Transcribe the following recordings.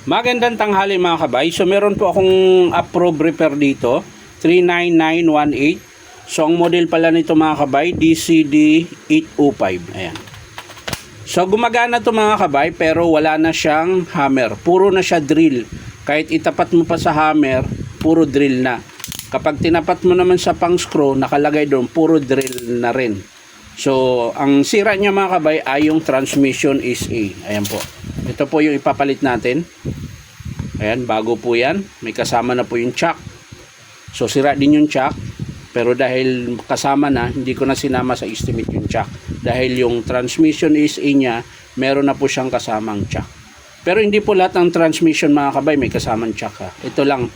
Magandang tanghali mga kabay. So meron po akong approve repair dito, 39918. So ang model pala nito mga kabay, DCD805. Ayan. So gumagana to mga kabay pero wala na siyang hammer. Puro na siya drill. Kahit itapat mo pa sa hammer, puro drill na. Kapag tinapat mo naman sa pang screw, nakalagay doon, puro drill na rin. So ang sira niya mga kabay ay yung transmission is A. Ayan po. Ito po yung ipapalit natin. Ayan, bago po yan. May kasama na po yung chuck. So sira din yung chuck. Pero dahil kasama na, hindi ko na sinama sa estimate yung chuck. Dahil yung transmission is A niya, meron na po siyang kasamang chuck. Pero hindi po lahat ng transmission mga kabay may kasamang chuck ha. Ito lang.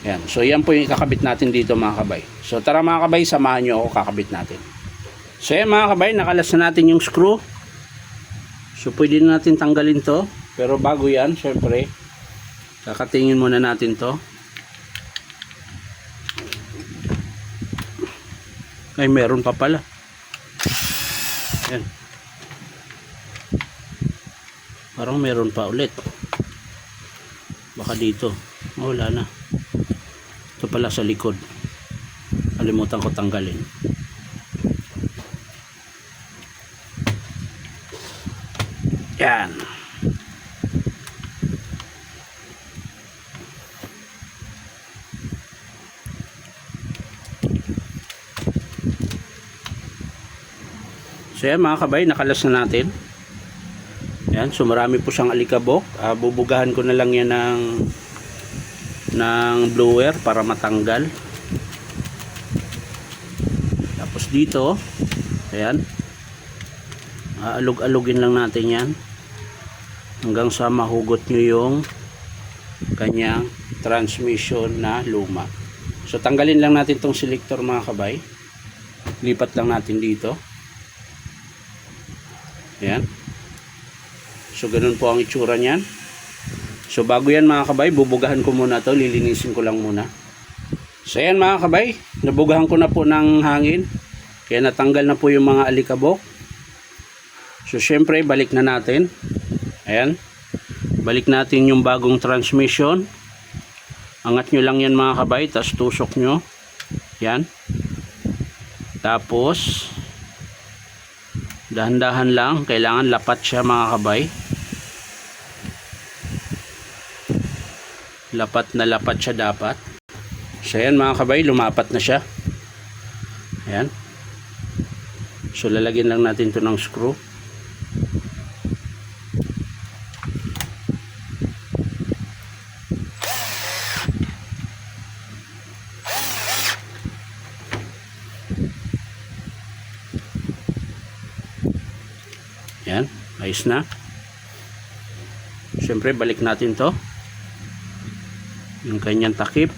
Ayan. So yan po yung ikakabit natin dito mga kabay. So tara mga kabay, samahan nyo ako kakabit natin. So yan mga kabay, nakalas na natin yung screw. So pwede na natin tanggalin to. Pero bago yan, syempre, kakatingin muna natin to. Ay, meron pa pala. Yan. Parang meron pa ulit. Baka dito. Oh, wala na. Ito pala sa likod. Kalimutan ko tanggalin. Yan. So yan mga kabay, nakalas na natin. Yan, so marami po siyang alikabok. Bubugahan ko na lang yan ng blower para matanggal. Tapos dito, ayan, alug-alugin lang natin yan hanggang sa mahugot nyo yung kanyang transmission na luma. So tanggalin lang natin tong selector mga kabay. Lipat lang natin dito. Ayan. So ganun po ang itsura niyan. So bago yan mga kabay, bubugahan ko muna to, lilinisin ko lang muna. So ayan mga kabay, nabugahan ko na po ng hangin. Kaya natanggal na po yung mga alikabok. So syempre balik na natin. Ayan. Balik natin yung bagong transmission. Angat nyo lang yan mga kabay, tapos tusok nyo. Yan. Tapos dahan-dahan lang, kailangan lapat siya mga kabay. Lapat na lapat siya dapat. So ayan mga kabay, lumapat na siya. Ayan. So lalagyan lang natin to ng screw. Yan, ayos na. Siyempre balik natin to, yung kanyang takip.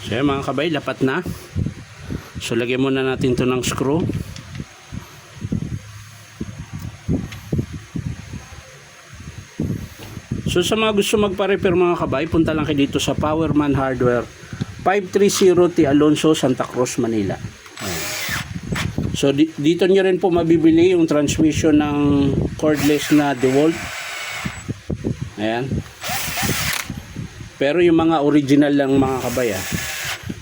So yan mga kabay, lapat na. So lagyan muna natin to ng screw. So sa mga gusto magpa-repair mga kabay, punta lang kayo dito sa Powerman Hardware, 530 T. Alonso, Santa Cruz, Manila. Ayan. So dito nyo rin po mabibili yung transmission ng cordless na DeWalt. Ayan. Pero yung mga original lang mga kabay,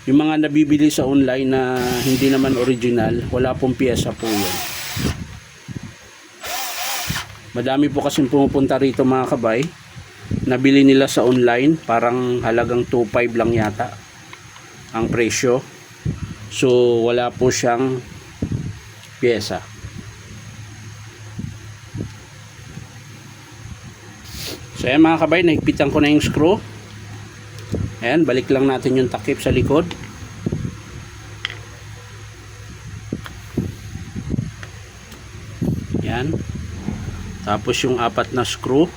yung mga nabibili sa online na hindi naman original, wala pong piyesa po yun. Madami po kasing pumupunta rito mga kabay, nabili nila sa online, parang halagang 2.5 lang yata ang presyo. So wala po siyang pyesa. So ayan mga kabay, nahigpitan ko na yung screw. Ayan, balik lang natin yung takip sa likod. Ayan. Tapos yung 4 na screw.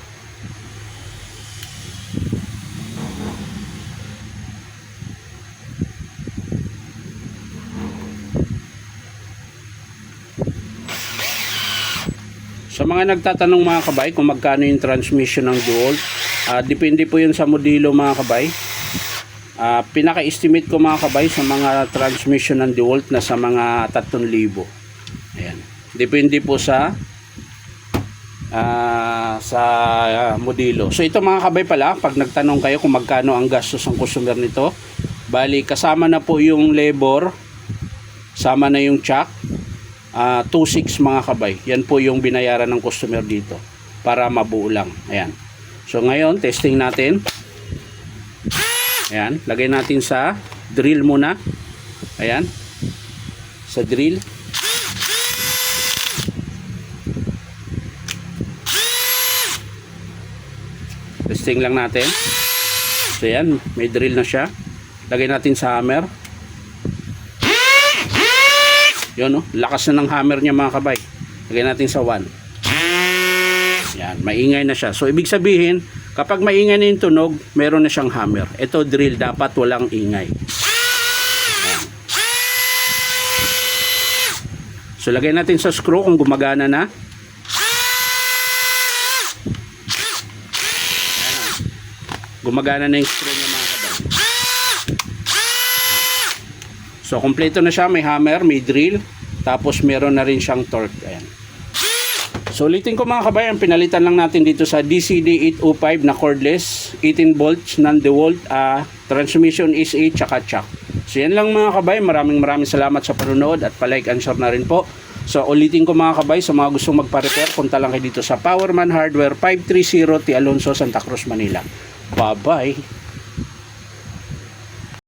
Sa mga nagtatanong mga kabay kung magkano yung transmission ng DeWalt, depende po yun sa modelo mga kabay. Pinaka-estimate ko mga kabay sa mga transmission ng DeWalt na sa mga 3,000. Ayan. Depende po sa modelo. So ito mga kabay pala, pag nagtanong kayo kung magkano ang gastos ng customer nito, bali kasama na po yung labor, sama na yung chuck, 2,600 mga kabay. Yan po yung binayaran ng customer dito para mabuo lang. Ayan. So ngayon, testing natin. Ayan, lagay natin sa drill muna. Ayan. Sa drill. Testing lang natin. So ayan, may drill na siya. Lagay natin sa hammer. Yun, oh, lakas na ng hammer niya mga kabay. Lagay natin sa 1. Yan, maingay na siya. So ibig sabihin, kapag maingay na yung tunog, meron na siyang hammer. Ito drill, dapat walang ingay. Yan. So lagay natin sa screw kung gumagana na. Yan. Gumagana na yung screw niya mga kabay. So kompleto na siya, may hammer, may drill, tapos meron na rin siyang torque. Ayan. So ulitin ko mga kabayan, pinalitan lang natin dito sa DCD-805 na cordless, 18 volts, non-DeWalt, transmission is 8 tsaka chuck. So yan lang mga kabayan, maraming salamat sa panonood at palike and share na rin po. So ulitin ko mga kabay, sa mga gustong magpa-repair, punta lang kayo dito sa Powerman Hardware, 530 T. Alonso, Santa Cruz, Manila. Bye bye!